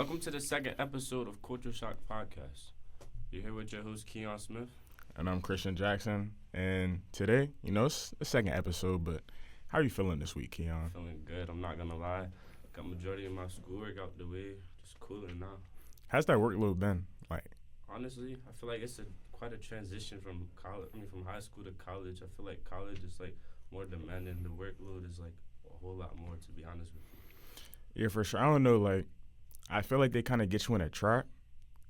Welcome to the second episode of Culture Shock Podcast. You're here with your host, Keon Smith. And I'm Christian Jackson. And today, it's the second episode, but how are you feeling this week, Keon? Feeling good, I'm not going to lie. Got majority of my schoolwork out the way. Just cooling now. How's that workload been? Honestly, I feel like it's quite a transition from from high school to college. I feel like college is more demanding. The workload is a whole lot more, to be honest with you. Yeah, for sure. I don't know, I feel like they kind of get you in a trap.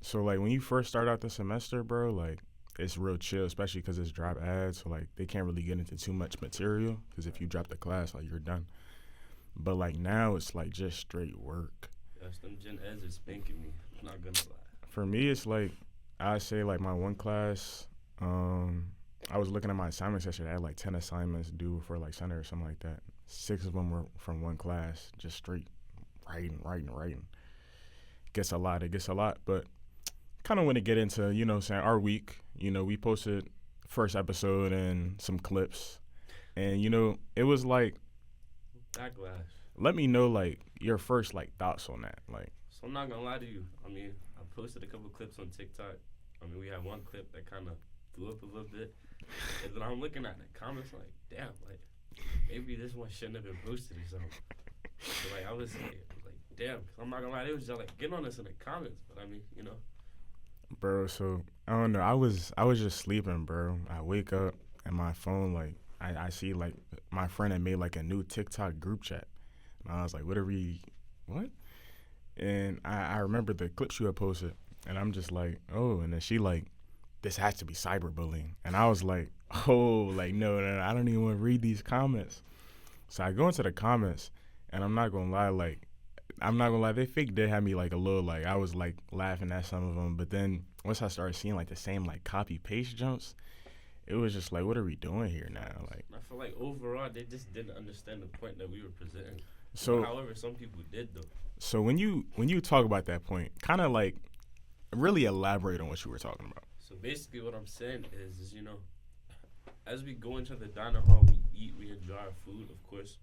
So, when you first start out the semester, bro, it's real chill, especially because it's drop ads. So, they can't really get into too much material because if you drop the class, you're done. But, now it's, just straight work. Yes, them gen eds is spanking me. I'm not going to lie. For me, it's, I say, my one class, I was looking at my assignments yesterday. I had, 10 assignments due for, Sunday or something like that. 6 of them were from one class, just straight writing. It gets a lot, but kind of want to get into, our week. We posted first episode and some clips, and, it was Backlash. Let me know, your first, thoughts on that, So I'm not going to lie to you. I posted a couple clips on TikTok. We had one clip that kind of blew up a little bit, and then I'm looking at the comments damn, maybe this one shouldn't have been posted or something. So, I was damn, I'm not gonna lie, they was just get on us in the comments, but Bro, so I don't know. I was just sleeping, bro. I wake up and my phone, I see my friend had made a new TikTok group chat, and I was like, what? And I remember the clips you had posted, and I'm just oh, and then she this has to be cyberbullying, and I was oh, no, I don't even want to read these comments. So I go into the comments, and I'm not gonna lie, they fake did have me a little I was laughing at some of them, but then once I started seeing the same copy paste jumps, it was just what are we doing here now? I feel overall they just didn't understand the point that we were presenting. So however, some people did though. So when you talk about that point, kind of really elaborate on what you were talking about. So basically, what I'm saying is as we go into the diner hall, we eat, we enjoy our food, of course.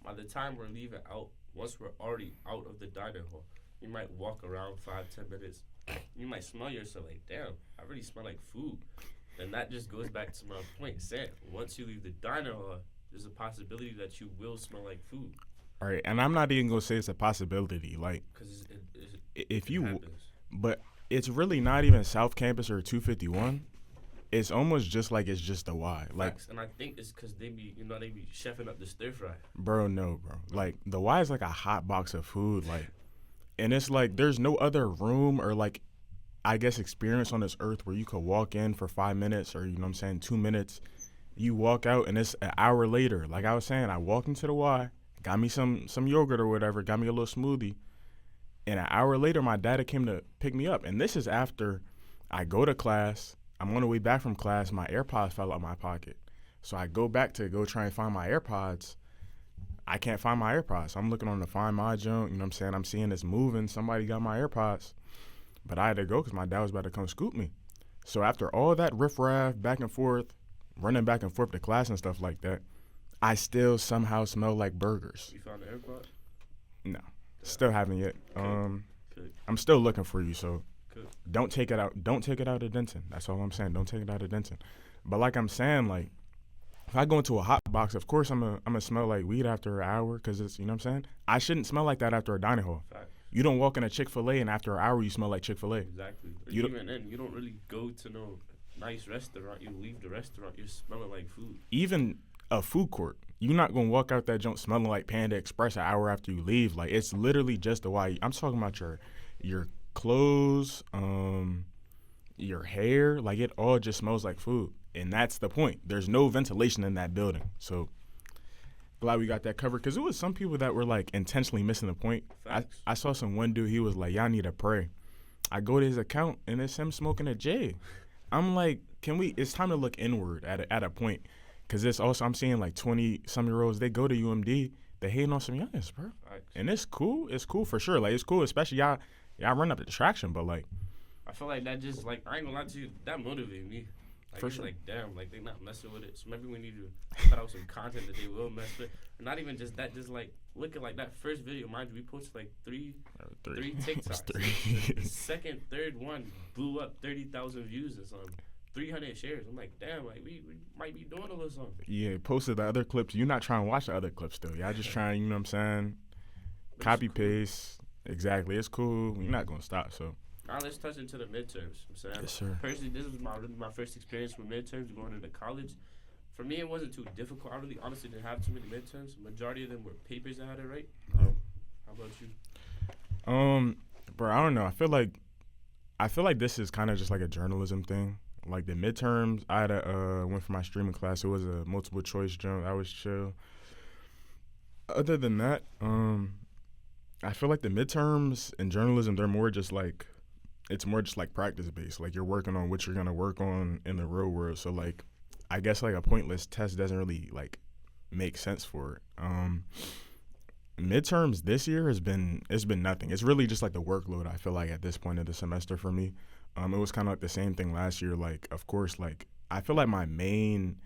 By the time we're leaving out, once we're already out of the diner hall, you might walk around 5-10 minutes. You might smell yourself damn, I really smell like food. And that just goes back to my point, saying once you leave the diner hall, there's a possibility that you will smell like food. All right, and I'm not even gonna say it's a possibility, because if you, happens. But it's really not even South Campus or 251. It's almost just it's just the Y. Facts. And I think it's because they be chefing up the stir fry. Bro, no, bro. The Y is a hot box of food, and it's there's no other room or I guess experience on this earth where you could walk in for 5 minutes or 2 minutes. You walk out and it's an hour later. Like I was saying, I walked into the Y, got me some yogurt or whatever, got me a little smoothie, and an hour later my dad came to pick me up. And this is after I go to class. I'm on the way back from class. My AirPods fell out of my pocket. So I go back to go try and find my AirPods. I can't find my AirPods. So I'm looking on the Find My junk. I'm seeing this moving. Somebody got my AirPods. But I had to go because my dad was about to come scoop me. So after all that riffraff, back and forth, running back and forth to class and stuff like that, I still somehow smell like burgers. You found the AirPod? No. Still haven't yet. Good. I'm still looking for you, so Good. Don't take it out. Don't take it out of Denton. That's all I'm saying. Don't take it out of Denton. But like I'm saying, if I go into a hot box, of course I'm gonna smell like weed after an hour because it's, you know what I'm saying? I shouldn't smell like that after a dining hall. Fact. You don't walk in a Chick-fil-A and after an hour you smell like Chick-fil-A. Exactly. Even then, you don't really go to no nice restaurant. You leave the restaurant, you're smelling like food. Even a food court, you're not gonna walk out that joint smelling like Panda Express an hour after you leave. It's literally just the way. I'm talking about your clothes, your hair, it all just smells like food. And that's the point. There's no ventilation in that building. So glad we got that covered because it was some people that were intentionally missing the point. I saw one dude, he was y'all need to pray. I go to his account and it's him smoking a J. I'm it's time to look inward at a point. Because it's also, I'm seeing 20-some-year-olds, they go to UMD, they hating on some youngins, bro. And it's cool. It's cool for sure. It's cool, especially y'all run up the distraction, but I feel that just, I ain't gonna lie to you, that motivated me. Like For it's sure. like damn, like they not messing with it. So maybe we need to put out some content that they will mess with. And not even just that, just like look at like that first video. Mind you, we posted like Three. three It's TikToks. The three. second, third one blew up 30,000 views or something. 300 shares. I'm like, damn, like we might be doing a little something. Yeah, posted the other clips. You're not trying to watch the other clips though. Y'all just trying, you know what I'm saying? But it's Copy cool. paste. Exactly. It's cool. You're not gonna stop. So Now let's touch into the midterms. I'm saying yes, sir. personally, this was my first experience with midterms going into college. For me, it wasn't too difficult. I really honestly didn't have too many midterms. Majority of them were papers I had to write. Yeah. How about you? Um, bro, I don't know. I feel like this is kind of just like a journalism thing. Like the midterms, I had went for my streaming class. It was a multiple choice jump. That was chill. Other than that, I feel like the midterms in journalism, they're more just like it's more just like practice based. Like you're working on what you're gonna work on in the real world. So like, I guess like a pointless test doesn't really like make sense for it. Midterms this year it's been nothing. It's really just like the workload. I feel like at this point of the semester for me, it was kind of like the same thing last year. Like of course, like I feel like my main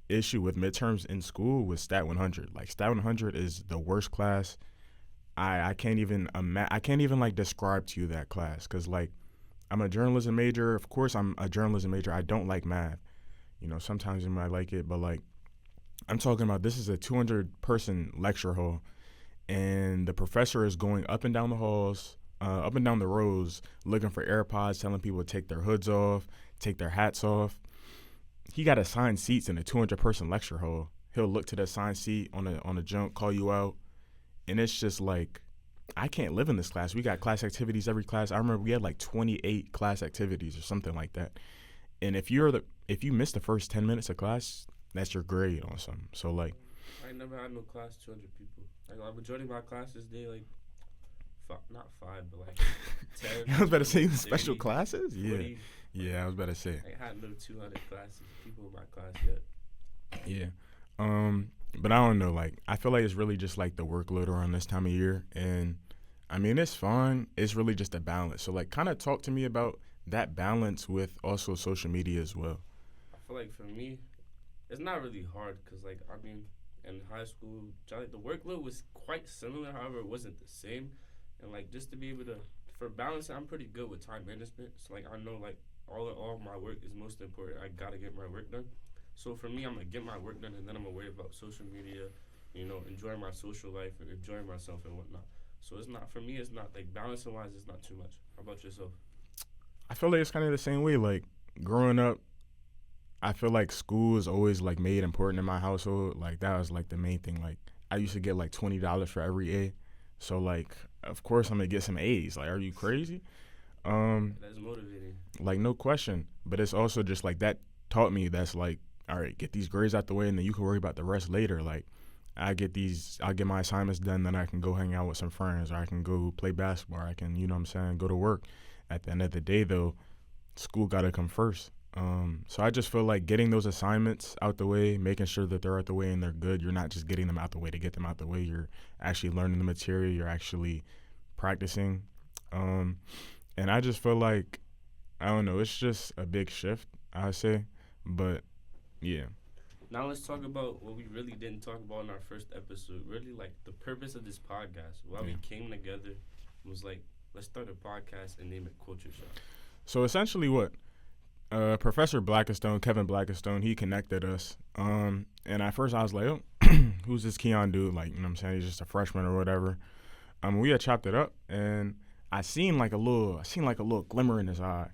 issue with midterms in school was Stat 100. Like Stat 100 is the worst class. I can't even I can't even like describe to you that class because like I'm a journalism major. Of course, I'm a journalism major. I don't like math. You know, sometimes you might like it, but like I'm talking about this is a 200-person lecture hall, and the professor is going up and down the halls, up and down the rows, looking for AirPods, telling people to take their hoods off, take their hats off. He got assigned seats in a 200-person lecture hall. He'll look to the assigned seat on a jump, call you out, and it's just like I can't live in this class. We got class activities every class. I remember we had like 28 class activities or something like that. And if you miss the first 10 minutes of class, that's your grade on something. So like I ain't never had no class 200 people. Like the majority of my classes, they like not five, but like 10, I was about to 20, say special 30, classes. Yeah, 40. yeah. I was about to say I ain't had no 200 classes people in my class yet. yeah. But I don't know. Like I feel like it's really just like the workload around this time of year, and I mean it's fun. It's really just a balance. So like, kind of talk to me about that balance with also social media as well. I feel like for me, it's not really hard because like I mean in high school, the workload was quite similar. However, it wasn't the same. And like just to be able to for balance, I'm pretty good with time management. So like I know like all in all, my work is most important. I gotta get my work done. So for me, I'm gonna get my work done, and then I'm gonna worry about social media, enjoying my social life and enjoying myself and whatnot. So it's not for me. It's not like balancing wise. It's not too much. How about yourself? I feel like it's kind of the same way. Like growing up, I feel like school is always like made important in my household. Like that was like the main thing. Like I used to get like $20 for every A. So like of course I'm gonna get some A's. Like are you crazy? That's motivating. Like no question. But it's also just like that taught me that's like, all right, get these grades out the way and then you can worry about the rest later. Like I'll get my assignments done, then I can go hang out with some friends or I can go play basketball, or I can, you know what I'm saying, go to work. At the end of the day though, school gotta come first. So I just feel like getting those assignments out the way, making sure that they're out the way and they're good. You're not just getting them out the way to get them out the way. You're actually learning the material. You're actually practicing. And I just feel like, I don't know, it's just a big shift, I say. But yeah. Now let's talk about what we really didn't talk about in our first episode. Really, like the purpose of this podcast. Why we came together was like, let's start a podcast and name it Culture Shock. So essentially, what Professor Blackistone, Kevin Blackistone, he connected us. And at first I was like, oh, who's this Keon dude? Like, you know what I'm saying? He's just a freshman or whatever. We had chopped it up, and I seen like a little glimmer in his eye.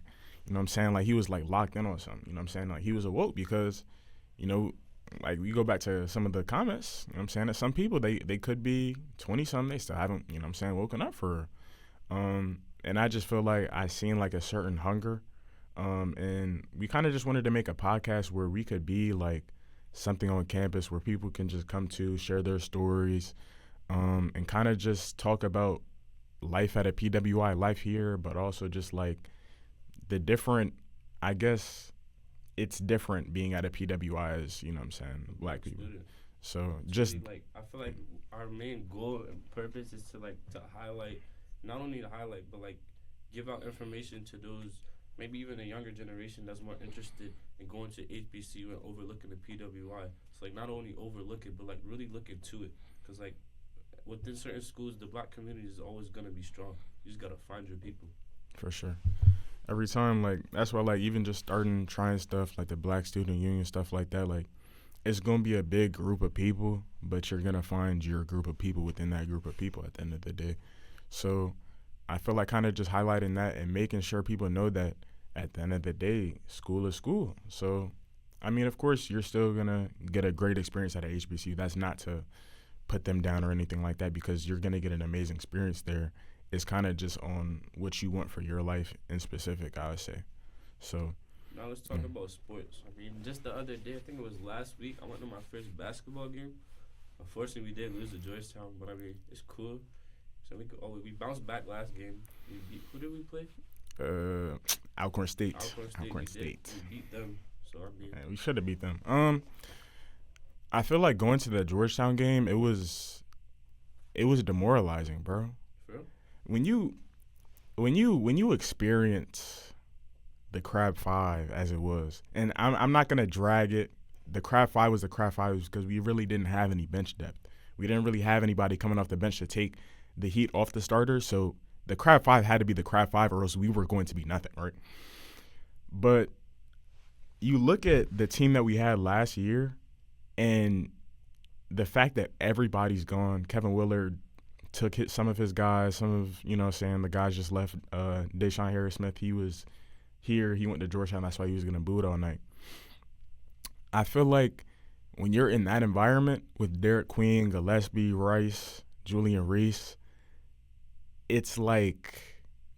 You know what I'm saying? Like he was like locked in on something. You know what I'm saying? Like he was awoke because, you know, like we go back to some of the comments. You know what I'm saying? That some people they could be 20-something, they still haven't, you know what I'm saying, woken up for. And I just feel like I seen like a certain hunger. And we kind of just wanted to make a podcast where we could be like something on campus where people can just come to share their stories, and kind of just talk about life at a PWI, life here, but also just like the different, I guess it's different being at a PWI as, you know what I'm saying, black people. Student. So It's just, really, like I feel like our main goal and purpose is to highlight, not only to highlight, but like give out information to those maybe even a younger generation that's more interested in going to HBCU and overlooking the PWI. It's like not only overlook it, but like really look into it. Because like within certain schools, the black community is always going to be strong. You just got to find your people. For sure. Every time, like, that's why, like, even just starting trying stuff like the Black Student Union, stuff like that, like, it's gonna be a big group of people, but you're gonna find your group of people within that group of people at the end of the day. So I feel like kind of just highlighting that and making sure people know that at the end of the day, school is school. So I mean, of course, you're still gonna get a great experience at a HBCU. That's not to put them down or anything like that, because you're gonna get an amazing experience there. It's kind of just on what you want for your life in specific, I would say. So Now let's talk about sports. I mean, just the other day, I think it was last week, I went to my first basketball game. Unfortunately, we did lose to Georgetown, but I mean, it's cool. So we bounced back last game. Who did we play? Alcorn State. Alcorn State. We beat them. So I mean, yeah, we should have beat them. I feel like going to the Georgetown game, it was demoralizing, bro. for real? When you experience the Crab Five as it was, and I'm not gonna drag it. The Crab Five was the Crab Five because we really didn't have any bench depth. We didn't really have anybody coming off the bench to take the heat off the starters. So the Crab Five had to be the Crab Five, or else we were going to be nothing, right? But you look at the team that we had last year, and the fact that everybody's gone. Kevin Willard took some of his guys. Some of the guys just left. Deshaun Harris-Smith, he was here. He went to Georgetown. That's why he was gonna boot all night. I feel like when you're in that environment with Derek Queen, Gillespie, Rice, Julian Reese, it's like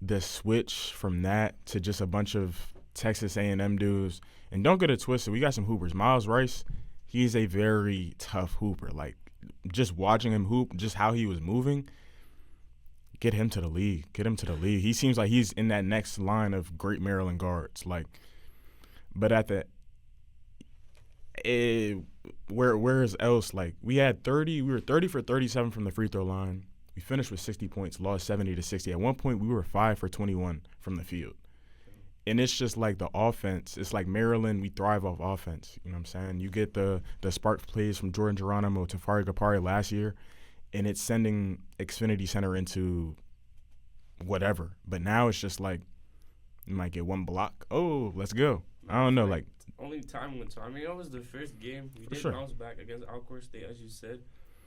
the switch from that to just a bunch of Texas A&M dudes. And don't get it twisted, we got some hoopers. Miles Rice, he's a very tough hooper. Like, just watching him hoop, just how he was moving, get him to the league. He seems like he's in that next line of great Maryland guards. Like, but at the where is else? Like, we were 30 for 37 from the free throw line. We finished with 60 points, lost 70-60. At one point, we were 5 for 21 from the field. And it's just like the offense. It's like Maryland, we thrive off offense. You know what I'm saying? You get the spark plays from Jordan Geronimo to Fari Gapari last year, and it's sending Xfinity Center into whatever. But now it's just like you might get one block. Oh, let's go. I don't know. Like, only time went on. I mean, it was the first game. We did bounce back against Alcorn State, as you said.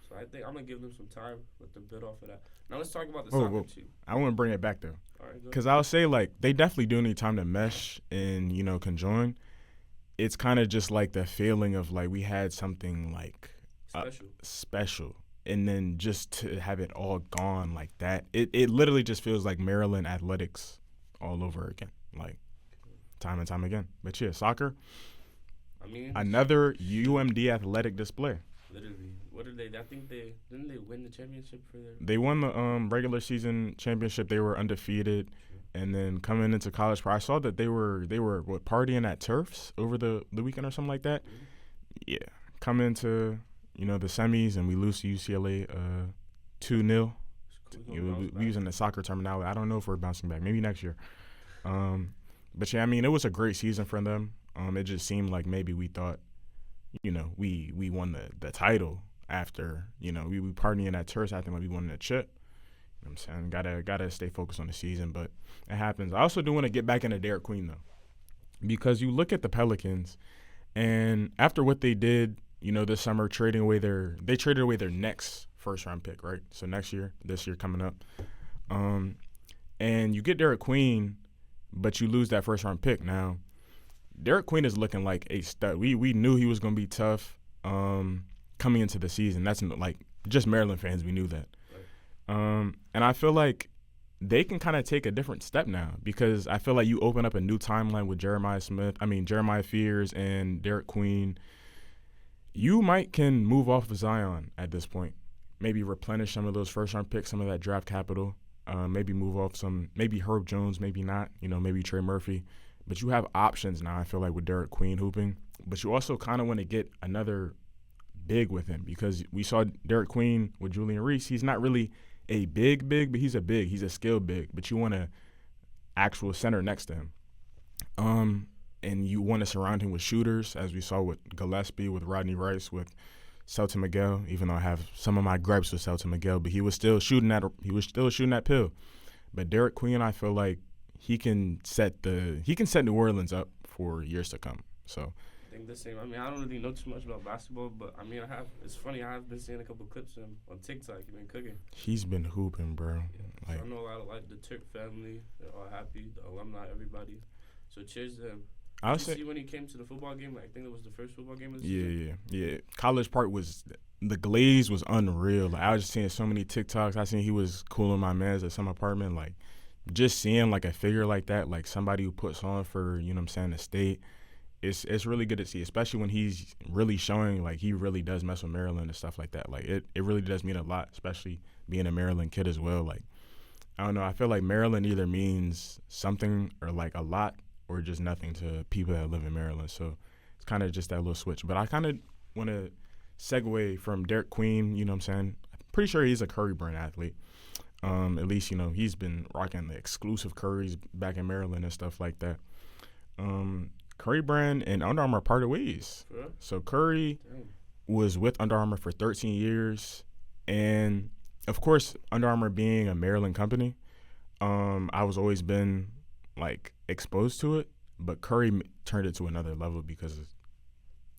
So I think I'm going to give them some time, let them build off of that. Now let's talk about the soccer team. I want to bring it back, though. All right, because I'll say, like, they definitely do need time to mesh and, conjoin. It's kind of just like the feeling of, like, we had something, like, special. And then just to have it all gone like that, it literally just feels like Maryland athletics all over again. Like, time and time again. But, yeah, soccer, I mean, another UMD athletic display. Literally. What did they? I think didn't they win the championship for their? They won the regular season championship. They were undefeated, and then coming into college, I saw that they were partying at Turfs over the weekend or something like that. Mm-hmm. Yeah, come into the semis, and we lose to UCLA 2-0. We using the soccer terminology. I don't know if we're bouncing back. Maybe next year. But yeah, I mean, it was a great season for them. It just seemed like maybe we thought, we won the title after, we partying at Turfs acting like we won the chip. You know what I'm saying? Gotta stay focused on the season, but it happens. I also do want to get back into Derek Queen, though, because you look at the Pelicans, and after what they did, this summer, they traded away their next first-round pick, right? So this year coming up. And you get Derek Queen, but you lose that first-round pick. Now, Derek Queen is looking like a stud. We knew he was going to be tough coming into the season. That's like just Maryland fans. We knew that. Right. And I feel like they can kind of take a different step now, because I feel like you open up a new timeline with Jeremiah Fears and Derek Queen. You can move off of Zion at this point. Maybe replenish some of those first-round picks, some of that draft capital. Maybe move off maybe Herb Jones, maybe not. Maybe Trey Murphy. But you have options now, I feel like, with Derek Queen hooping. But you also kind of want to get another big with him, because we saw Derek Queen with Julian Reese. He's not really a big, but he's a big. He's a skilled big. But you want an actual center next to him. And you want to surround him with shooters, as we saw with Gillespie, with Rodney Rice, with Celton Miguel. Even though I have some of my gripes with Celton Miguel, but he was still shooting that pill. But Derek Queen, I feel like he can set New Orleans up for years to come. So I think the same. I mean, I don't really know too much about basketball, but I mean, it's funny. I have been seeing a couple clips of him on TikTok. He's been cooking. He's been hooping, bro. Yeah. So I know a lot of like the Turk family. They're all happy. The alumni, everybody. So cheers to him. Did you see when he came to the football game? Like, I think it was the first football game of the season. Yeah. College Park the glaze was unreal. Like, I was just seeing so many TikToks. I seen he was cooling my mans at some apartment. Like, just seeing like a figure like that, like somebody who puts on for, you know what I'm saying, the state. It's really good to see, especially when he's really showing like he really does mess with Maryland and stuff like that. Like it really does mean a lot, especially being a Maryland kid as well. Like, I don't know, I feel like Maryland either means something or like a lot or just nothing to people that live in Maryland. So it's kind of just that little switch. But I kind of want to segue from Derek Queen, you know what I'm saying? I'm pretty sure he's a Curry brand athlete. At least, you know, he's been rocking the exclusive Currys back in Maryland and stuff like that. Curry brand and Under Armour parted ways. Sure. So Curry was with Under Armour for 13 years. And, of course, Under Armour being a Maryland company, I was always been like exposed to it, but Curry turned it to another level because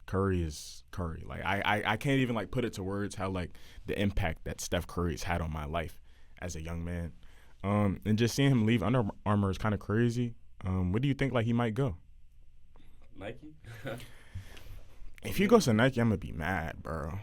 Curry is Curry. Like I can't even like put it to words how like the impact that Steph Curry's had on my life as a young man. And just seeing him leave Under Armour is kind of crazy. Where do you think like he might go? Nike. If he goes to Nike, I'm gonna be mad, bro.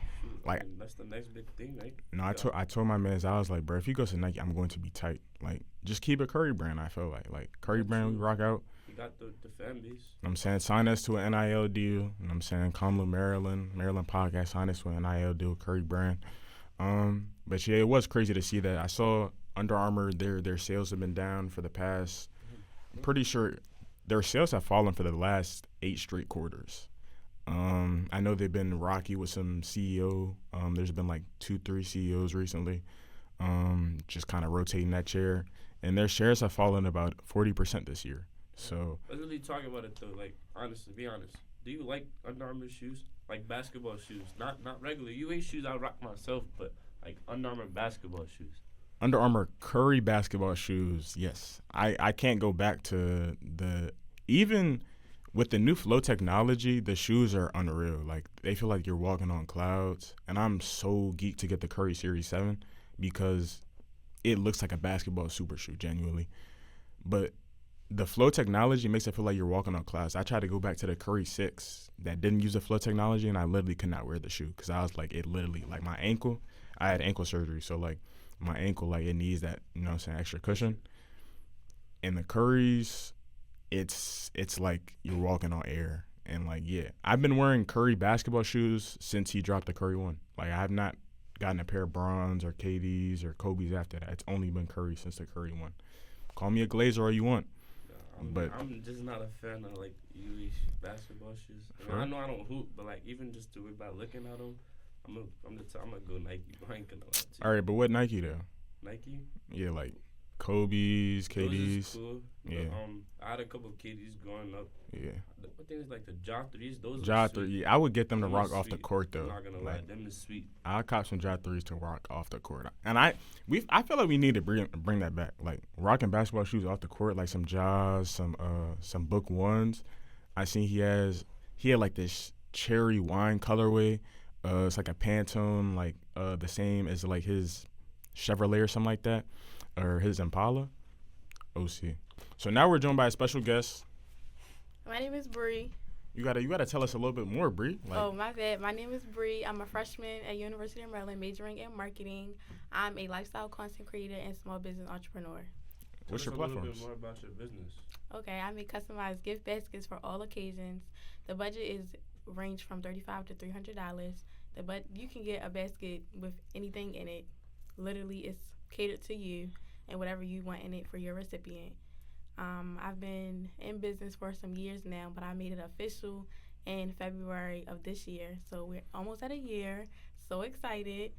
Like, I mean, that's the next big thing, right? No, I told my mans, I was like, bro, if he goes to Nike, I'm going to be tight. Like, just keep a Curry brand. I feel like Curry brand, we rock out. You got the fan base. You know what I'm saying, sign us to an NIL deal. You know what I'm saying, Kamala Maryland podcast, sign us to an NIL deal, Curry brand. But yeah, it was crazy to see that. I saw Under Armour, their sales have been down for the past. I'm pretty sure their sales have fallen for the last 8 straight quarters. I know they've been rocky with some CEO. There's been like 2-3 CEOs recently, just kind of rotating that chair, and their shares have fallen about 40% this year. So let's really talk about it though. Like, honestly, be honest. Do you like Under Armour shoes? Like basketball shoes, not regular UA shoes. I rock myself, but like Under Armour basketball shoes. Under Armour Curry basketball shoes, yes. I can't go back to even with the new flow technology, the shoes are unreal. Like, they feel like you're walking on clouds. And I'm so geeked to get the Curry Series 7 because it looks like a basketball super shoe, genuinely. But the flow technology makes it feel like you're walking on clouds. I tried to go back to the Curry 6 that didn't use the flow technology, and I literally could not wear the shoe because I was like, it literally, like my ankle, I had ankle surgery. So, like, my ankle, like, it needs that, you know what I'm saying, extra cushion. And the Currys, it's like you're walking on air. And, like, yeah, I've been wearing Curry basketball shoes since he dropped the Curry 1. Like, I have not gotten a pair of Bronze or KDs or Kobe's after that. It's only been Curry since the Curry 1. Call me a Glazer all you want. I'm just not a fan of, like, UE basketball shoes. I know I don't hoop, but, like, even just by looking at them, I'm gonna go Nike. I ain't gonna lie to you. All right, but what Nike though? Nike? Yeah, like Kobe's, KD's. Those is cool. Yeah. I had a couple of KD's growing up. Yeah. I think it's like the Ja 3s. Those Ja are 3, yeah, I would get them to rock off the court though. I'm not gonna lie, them is sweet. I'll cop some Ja 3s to rock off the court. And I feel like we need to bring that back. Like rocking basketball shoes off the court, like some Ja's, some Book 1s. I seen he had like this cherry wine colorway. It's like a Pantone, like the same as like his Chevrolet or something like that, or his Impala. OC. So now we're joined by a special guest. My name is Bree. You gotta tell us a little bit more, Bree. Like, my bad. My name is Bree. I'm a freshman at University of Maryland, majoring in marketing. I'm a lifestyle content creator and small business entrepreneur. What's your platform? Tell us a little bit more about your business. Okay, I make customized gift baskets for all occasions. The budget is range from $35 to $300. But you can get a basket with anything in it. Literally, it's catered to you and whatever you want in it for your recipient. I've been in business for some years now, but I made it official in February of this year. So we're almost at a year. So excited.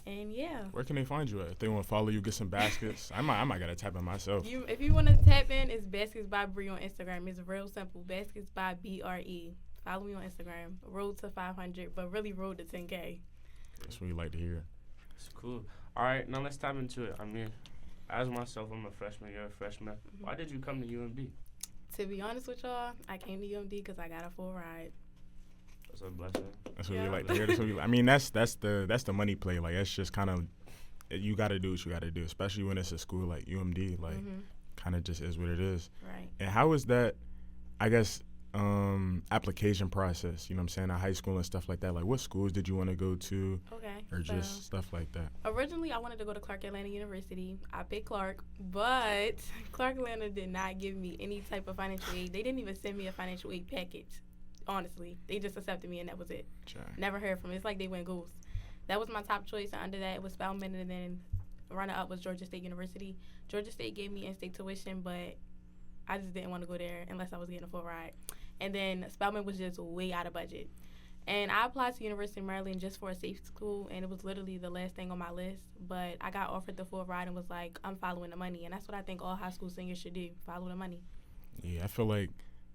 And yeah. Where can they find you at? If they want to follow you, get some baskets. I might gotta tap in myself. If you want to tap in, it's Baskets by Bree on Instagram. It's real simple. Baskets by BRE. Follow me on Instagram. Road to 500, but really road to 10K. That's what you like to hear. It's cool. All right, now let's tap into it. I mean, as myself, I'm a freshman. You're a freshman. Mm-hmm. Why did you come to UMD? To be honest with y'all, I came to UMD because I got a full ride. That's a blessing. That's what we like to hear. I mean, that's the money play. Like, that's just kind of, you got to do what you got to do, especially when it's a school like UMD. Like, kind of just is what it is. Right. And how is that, I guess, application process, you know what I'm saying, at high school and stuff like that? Like, what schools did you want to go to? Okay. Or just stuff like that? Originally, I wanted to go to Clark Atlanta University. I picked Clark, but Clark Atlanta did not give me any type of financial aid. They didn't even send me a financial aid package, honestly. They just accepted me, and that was it. Never heard from it. It's like they went ghost. That was my top choice, and under that, it was Spelman, and then runner-up was Georgia State University. Georgia State gave me in-state tuition, but I just didn't want to go there unless I was getting a full ride. And then Spelman was just way out of budget. And I applied to University of Maryland just for a safe school, and it was literally the last thing on my list. But I got offered the full ride and was like, I'm following the money. And that's what I think all high school seniors should do, follow the money. Yeah, I feel like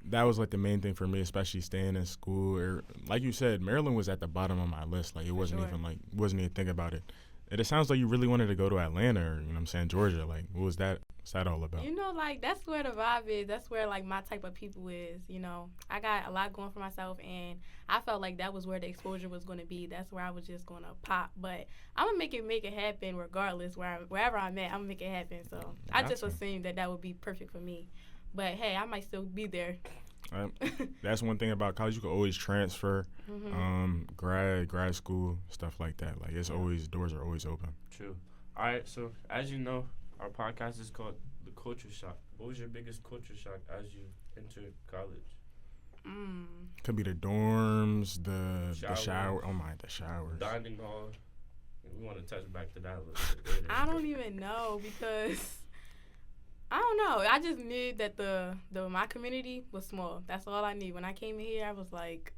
that was like the main thing for me, especially staying in school. Or, like you said, Maryland was at the bottom of my list. Like, it wasn't even thinking about it. And it sounds like you really wanted to go to Atlanta or, you know what I'm saying, Georgia. Like, what was that? What's that all about? You know, like, that's where the vibe is. That's where, like, my type of people is, you know. I got a lot going for myself, and I felt like that was where the exposure was going to be. That's where I was just going to pop. But I'm going to make it happen regardless. Wherever I'm at, I'm going to make it happen. So I just assumed that would be perfect for me. But, hey, I might still be there. That's one thing about college. You can always transfer, grad school, stuff like that. Like, it's always, doors are always open. True. All right, so as you know, our podcast is called The Culture Shock. What was your biggest culture shock as you entered college? Could be the dorms, the shower. Oh my, the showers. Dining hall. We want to touch back to that a little bit later. I don't even know because I don't know. I just knew that the my community was small. That's all I knew. When I came in here, I was like,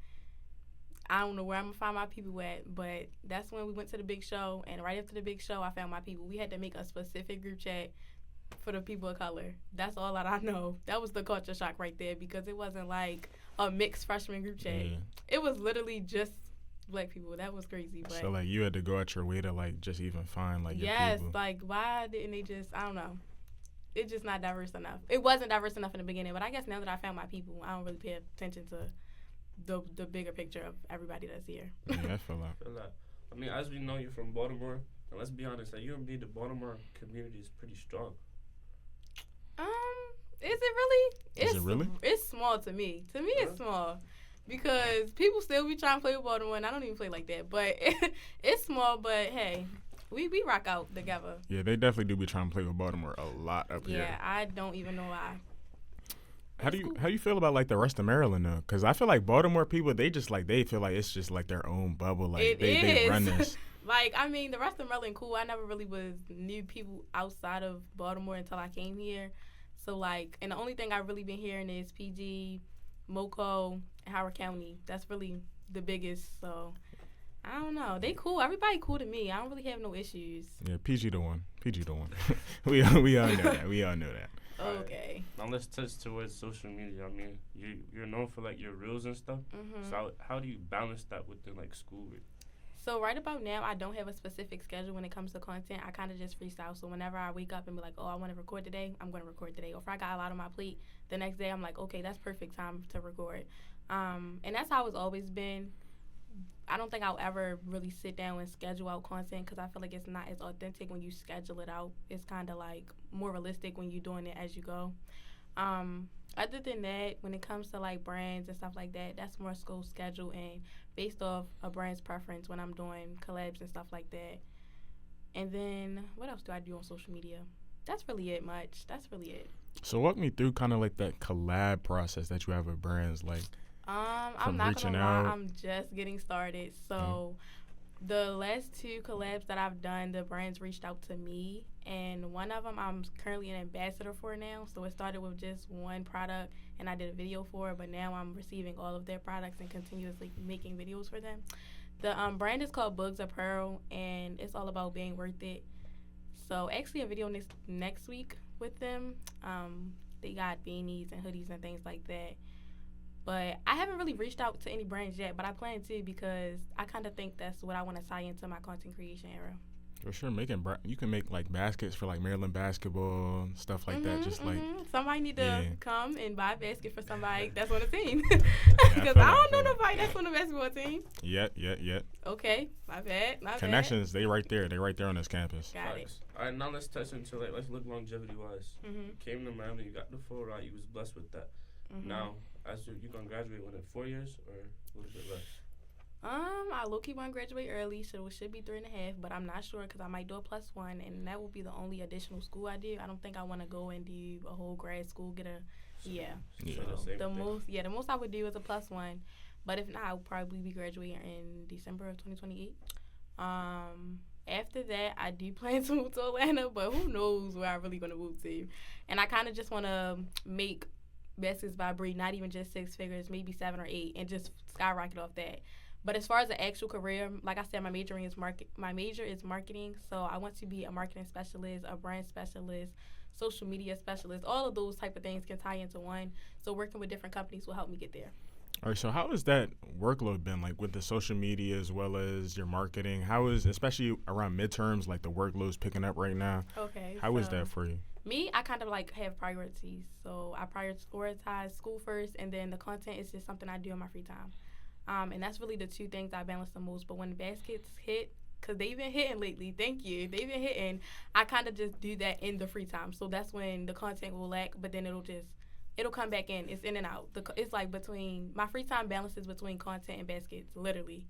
I don't know where I'm going to find my people at, but that's when we went to the big show, and right after the big show, I found my people. We had to make a specific group chat for the people of color. That's all that I know. That was the culture shock right there because it wasn't like a mixed freshman group chat. Yeah. It was literally just black people. That was crazy. But so, like, you had to go out your way to, like, just even find, like, your yes, people. like, why didn't they just, I don't know. It's just not diverse enough. It wasn't diverse enough in the beginning, but I guess now that I found my people, I don't really pay attention to the bigger picture of everybody that's here. Yeah, I feel that. I mean, as we know, you're from Baltimore, and let's be honest, at UMD, the Baltimore community is pretty strong. Is it really? Is it really? It's small to me. To me, it's small. Because people still be trying to play with Baltimore, and I don't even play like that. But it's small, but hey, we rock out together. Yeah, they definitely do be trying to play with Baltimore a lot up here. Yeah, I don't even know why. How do you feel about, like, the rest of Maryland though? Because I feel like Baltimore people, they feel like it's just like their own bubble. Like they run this. Like, I mean, the rest of Maryland cool. I never really knew people outside of Baltimore until I came here. So, like, and the only thing I've really been hearing is PG, Moco, and Howard County. That's really the biggest. So, I don't know. They cool. Everybody cool to me. I don't really have no issues. Yeah, PG the one. we all know that. We all know that. Okay. Now let's touch towards social media. I mean, you're known for, like, your reels and stuff. Mm-hmm. So how do you balance that within, like, schoolwork? So right about now, I don't have a specific schedule when it comes to content. I kind of just freestyle. So whenever I wake up and be like, oh, I want to record today, I'm going to record today. Or if I got a lot on my plate, the next day I'm like, okay, that's perfect time to record. And that's how it's always been. I don't think I'll ever really sit down and schedule out content because I feel like it's not as authentic when you schedule it out. It's kind of like more realistic when you're doing it as you go. Other than that, when it comes to, like, brands and stuff like that, that's more school schedule and based off a brand's preference when I'm doing collabs and stuff like that. And then what else do I do on social media? That's really it. So walk me through kind of like that collab process that you have with brands, like I'm not gonna lie, I'm just getting started. So the last 2 collabs that I've done, the brands reached out to me, and one of them I'm currently an ambassador for now. So it started with just one product, and I did a video for it, but now I'm receiving all of their products and continuously making videos for them. The brand is called Bugs Apparel, and it's all about being worth it. So actually, a video next week with them. They got beanies and hoodies and things like that. But I haven't really reached out to any brands yet, but I plan to because I kind of think that's what I want to tie into my content creation era. For sure, you can make like baskets for like Maryland basketball and stuff like that. Just like somebody need to come and buy a basket for somebody that's on the team, Yeah, because I don't know nobody that's on the basketball team. Yet. Okay, my bad. Connections, they right there. They right there on this campus. Got it. All right, now let's touch into let's look longevity wise. You came to Maryland, you got the full ride, you was blessed with that. Now, as you gonna graduate in 4 years or a little bit less? I low-key want to graduate early, so it should be 3.5, but I'm not sure because I might do a +1, and that will be the only additional school I do. I don't think I want to go and do a whole grad school, the most I would do is a +1, but if not, I would probably be graduating in December of 2028. After that, I do plan to move to Atlanta, but who knows where I'm really going to move to. And I kind of just want to make Baskets by Bree, not even just 6 figures, maybe 7 or 8, and just skyrocket off that. But as far as the actual career, like I said, my major is marketing. So I want to be a marketing specialist, a brand specialist, social media specialist. All of those type of things can tie into one. So working with different companies will help me get there. All right, so how has that workload been, like with the social media as well as your marketing? How is, especially around midterms, like the workload's picking up right now? Okay. How is that for you? Me, I kind of like have priorities. So I prioritize school first, and then the content is just something I do in my free time. And that's really the two things I balance the most. But when the baskets hit, because they've been hitting lately, thank you, they've been hitting, I kind of just do that in the free time. So that's when the content will lack, but then it'll come back in. It's in and out. It's like my free time balances between content and baskets, literally.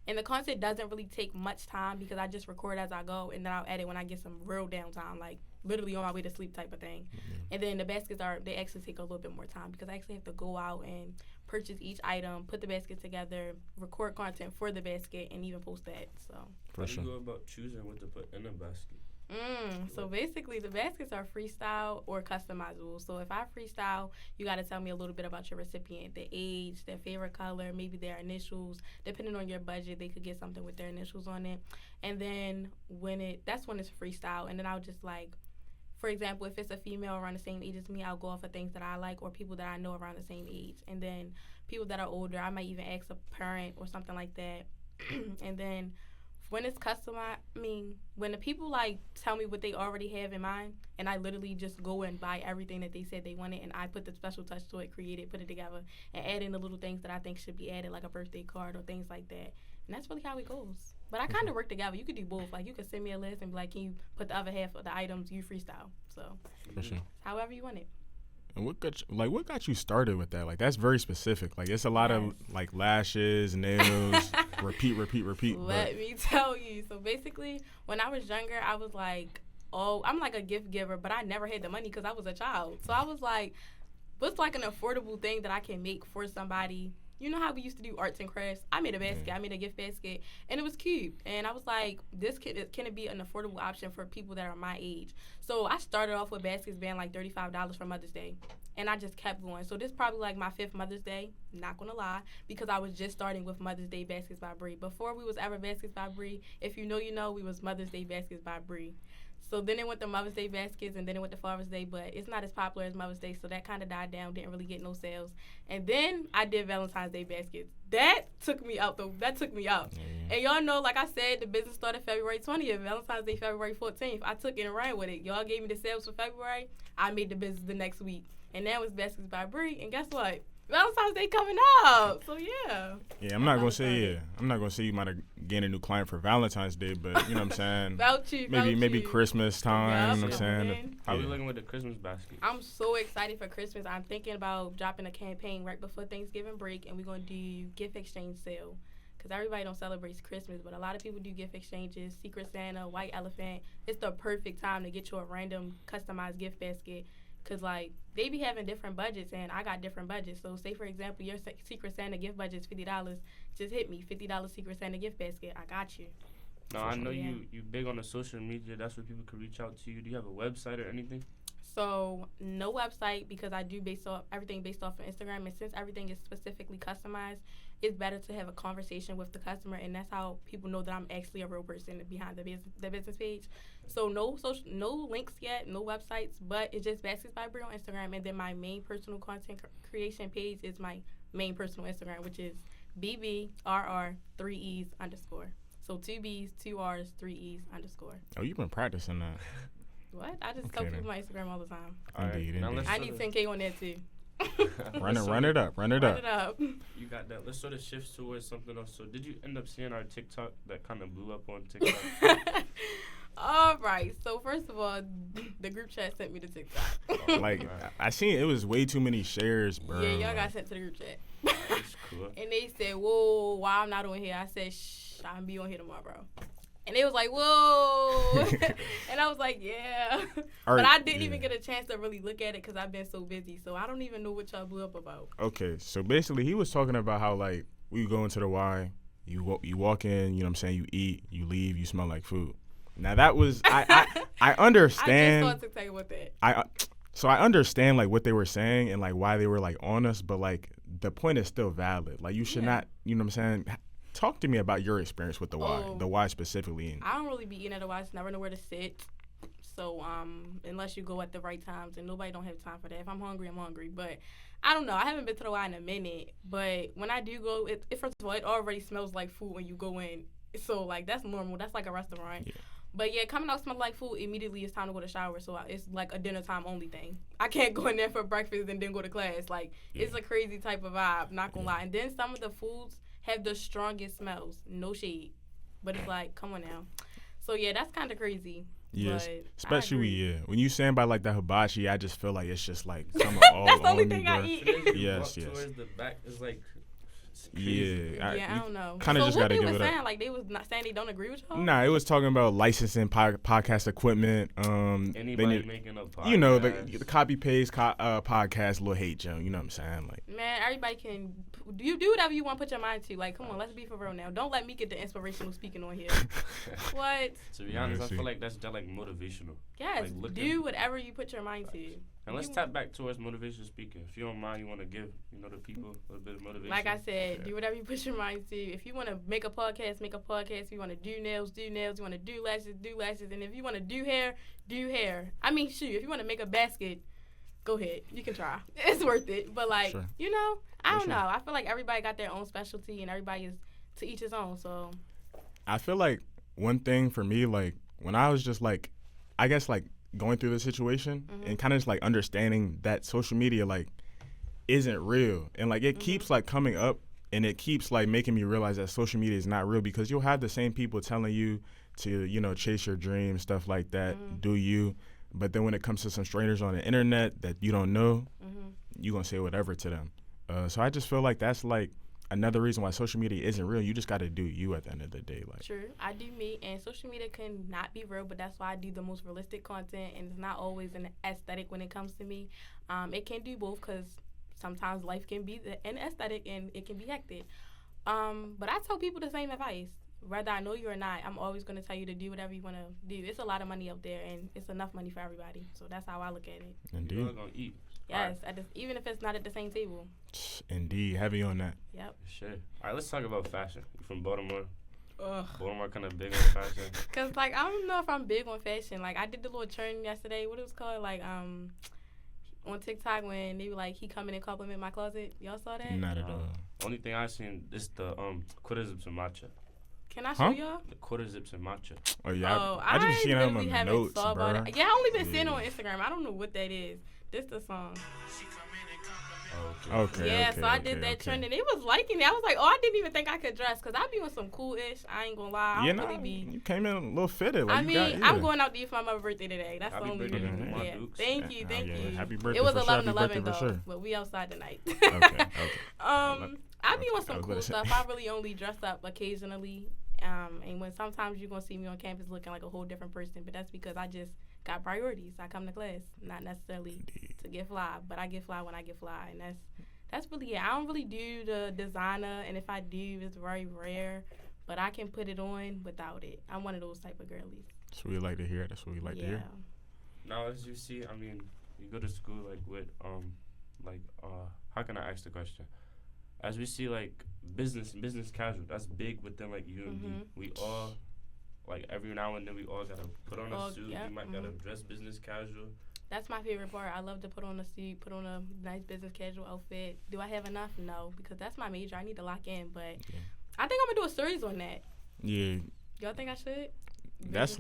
And the content doesn't really take much time because I just record as I go, and then I'll edit when I get some real downtime, like literally on my way to sleep type of thing. And then the baskets they actually take a little bit more time because I actually have to go out and purchase each item, put the basket together, record content for the basket, and even post that. So how do you go about choosing what to put in a basket? So basically, the baskets are freestyle or customizable. So if I freestyle, you got to tell me a little bit about your recipient, their age, their favorite color, maybe their initials. Depending on your budget, they could get something with their initials on it. And then that's when it's freestyle. And then I'll just for example, if it's a female around the same age as me, I'll go off of things that I like or people that I know around the same age. And then people that are older, I might even ask a parent or something like that. And then when it's customized, when the people tell me what they already have in mind, and I literally just go and buy everything that they said they wanted, and I put the special touch to it, create it, put it together, and add in the little things that I think should be added, like a birthday card or things like that. And that's really how it goes. But I kind of work together. You could do both. You could send me a list and be like, can you put the other half of the items you freestyle? So, for sure. However you want it. And what got you started with that? That's very specific. It's a lot of lashes, nails, repeat. Let me tell you. So basically, when I was younger, I was I'm like a gift giver, but I never had the money because I was a child. So I was like, what's an affordable thing that I can make for somebody? You know how we used to do arts and crafts? I made a basket. I made a gift basket, and it was cute. And I was like, can it be an affordable option for people that are my age? So I started off with baskets being $35 for Mother's Day, and I just kept going. So this is probably my 5th Mother's Day, not gonna lie, because I was just starting with Mother's Day Baskets by Bree. Before we was ever Baskets by Bree, if you know, you know, we was Mother's Day Baskets by Bree. So then it went to Mother's Day baskets, and then it went to Father's Day, but it's not as popular as Mother's Day, so that kind of died down, didn't really get no sales. And then I did Valentine's Day baskets. That took me out, though. That took me out. And y'all know, like I said, the business started February 20th, Valentine's Day February 14th. I took it and ran with it. Y'all gave me the sales for February. I made the business the next week. And now it's Baskets by Bree, and guess what? Valentine's Day coming up, so yeah. Yeah, I'm not gonna say you might have gained a new client for Valentine's Day, but you know what I'm saying. Maybe Christmas time. You know what I'm saying. How we looking with the Christmas basket? I'm so excited for Christmas. I'm thinking about dropping a campaign right before Thanksgiving break, and we're gonna do gift exchange sale. Because everybody don't celebrate Christmas, but a lot of people do gift exchanges, Secret Santa, White Elephant. It's the perfect time to get you a random customized gift basket. Because, they be having different budgets, and I got different budgets. So, say, for example, your Secret Santa gift budget is $50. Just hit me, $50 Secret Santa gift basket. I got you. No, I know you big on the social media. That's where people can reach out to you. Do you have a website or anything? So no website, because I do everything based off of Instagram, and since everything is specifically customized, it's better to have a conversation with the customer, and that's how people know that I'm actually a real person behind the business page. So no links yet, no websites, but it's just Baskets by Brie on Instagram, and then my main personal content creation page is my main personal Instagram, which is BBRR 3Es _. So 2 B's, 2 R's, 3 E's _. Oh, you've been practicing that. What? I just tell people my Instagram all the time. Indeed, indeed. I need 10K on that too. Run it up. Run it up. You got that. Let's sort of shift towards something else. So did you end up seeing our TikTok that kind of blew up on TikTok? All right. So first of all, the group chat sent me the TikTok. Like, I seen it was way too many shares, bro. Yeah, y'all got sent to the group chat. That's cool. And they said, whoa, why I'm not on here? I said, shh, I'm going to be on here tomorrow. And they was like, whoa. And I was like, yeah. But I didn't even get a chance to really look at it because I've been so busy. So I don't even know what y'all blew up about. Okay, so basically he was talking about how, like, we go into the Y, you walk in, you know what I'm saying, you eat, you leave, you smell like food. Now that was, I understand. I just thought to tell you what that. So I understand, like, what they were saying and, like, why they were, like, on us. But, like, the point is still valid. Like, you should not, you know what I'm saying, talk to me about your experience with the Y, the Y specifically. I don't really be eating at the Y. It's never know where to sit. So unless you go at the right times, and nobody don't have time for that. If I'm hungry, I'm hungry. But I don't know. I haven't been to the Y in a minute. But when I do go, it first of all, it already smells like food when you go in. So, like, that's normal. That's like a restaurant. Yeah. But, yeah, coming out smelling like food, immediately it's time to go to shower. So it's like a dinner time only thing. I can't go in there for breakfast and then go to class. Like, it's a crazy type of vibe, not going to lie. And then some of the foods have the strongest smells. No shade. But it's like, come on now. So, yeah, that's kind of crazy. Yes, especially, when you saying about, like, the hibachi, I just feel like it's just, like, some all that's the only on thing me, I bro. eat. Yes. Towards the back is like, yeah, I don't know. Kind of just gotta give it up. So what they was saying, like, they was not saying they don't agree with y'all? Nah, it was talking about licensing podcast equipment. Anybody making a podcast. You know, the copy paste podcast, little hate junk. You know what I'm saying? Like, man, everybody can do whatever you want to put your mind to. Like, come on, let's be for real now. Don't let me get the inspirational speaking on here. What? To be honest, I feel like that's like motivational. Yes, like, do whatever you put your mind to. And let's tap back towards motivational speaking. If you don't mind, you want to give, the people a little bit of motivation. Like I said, do whatever you put your mind to. If you want to make a podcast, make a podcast. If you want to do nails, do nails. You want to do lashes. And if you want to do hair, do hair. I mean, shoot, if you want to make a basket, go ahead. You can try. It's worth it. But, like, I don't know. I feel like everybody got their own specialty and everybody is to each his own. So I feel like one thing for me, like, when I was just, like, I guess, like, going through the situation and kind of just, like, understanding that social media, like, isn't real. And, like, it keeps, like, coming up and it keeps, like, making me realize that social media is not real because you'll have the same people telling you to, chase your dreams, stuff like that, do you. But then when it comes to some strangers on the internet that you don't know, you're going to say whatever to them. So I just feel like that's, like, another reason why social media isn't real. You just got to do you at the end of the day. Like, true. I do me, and social media can not be real, but that's why I do the most realistic content, and it's not always an aesthetic when it comes to me. It can do both because sometimes life can be an aesthetic and it can be hectic. But I tell people the same advice. Whether I know you or not, I'm always going to tell you to do whatever you want to do. It's a lot of money up there, and it's enough money for everybody. So that's how I look at it. Indeed. You're going to eat. Yes, even if it's not at the same table. Indeed. Heavy on that. Yep. Sure. All right, let's talk about fashion. You're from Baltimore. Ugh. Baltimore kind of big on fashion. Because, like, I don't know if I'm big on fashion. Like, I did the little trend yesterday. What it was called? Like, on TikTok when they were like, he come in and compliment my closet. Y'all saw that? Not at all. Only thing I seen is the quarter zips and matcha. Can I show y'all? The quarter zips and matcha. Oh, yeah. I just seen them on the notes, bro. Yeah, I only been seeing it on Instagram. I don't know what that is. This the song. Okay. Yeah, so I did that trend, and they was liking it. I was like, oh, I didn't even think I could dress, because I be on some cool-ish. I ain't going to lie. You came in a little fitted. Like, I'm going out to eat for my mother's birthday today. That's Happy the only reason. Yeah. Thank you. Happy birthday. It was for 11/11 though, sure. but we outside tonight. Okay. I be on some cool stuff. I really only dress up occasionally. And when sometimes you're going to see me on campus looking like a whole different person, but that's because I just got priorities. I come to class, not necessarily to get fly, but I get fly when I get fly, and that's really it. I don't really do the designer, and if I do, it's very rare, but I can put it on without it. I'm one of those type of girlies. That's what we like to hear. To hear. Now, as you see, I mean, you go to school like with how can I ask the question? As we see like business casual, that's big within like UMD. We all like every now and then we all gotta put on a suit. Yep. We might gotta dress business casual. That's my favorite part. I love to put on a suit, put on a nice business casual outfit. Do I have enough? No, because that's my major. I need to lock in. But I think I'm gonna do a series on that. Yeah. Y'all think I should? That's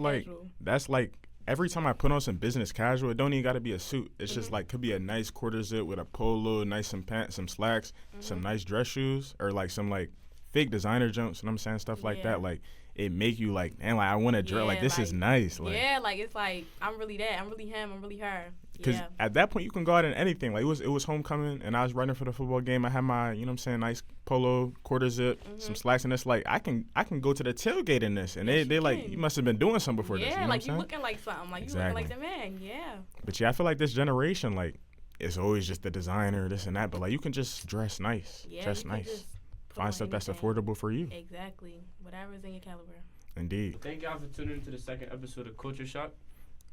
like every time I put on some business casual, it don't even got to be a suit. It's just like could be a nice quarter zip with a polo, nice some pants, some slacks, some nice dress shoes, or like some like fake designer jumps. And I'm saying stuff like that. Like it make you like, man, like I want to dress. Like this is nice. Like like it's like I'm really that. I'm really him. I'm really her. Because at that point you can go out in anything. Like it was homecoming and I was running for the football game. I had my, you know what I'm saying, nice polo, quarter zip, some slacks, and it's like I can go to the tailgate in this. And they like, you must have been doing something before this. You know like you looking like something. Like you looking like the man. Yeah. But I feel like this generation, like, it's always just the designer, this and that. But like you can just dress nice. Dress nice. Find stuff that's affordable for you. Exactly. Whatever's in your caliber. Indeed. Thank y'all for tuning into the second episode of Culture Shock.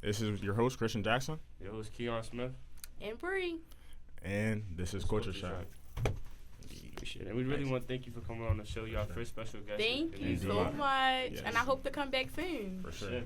This is your host, Christian Jackson. Your host, Keon Smith. And Bree. And this is Culture Shock. Appreciate it. And we really want to thank you for coming on the show. Y'all first special guest. Thank you so much. Yes. And I hope to come back soon. For sure.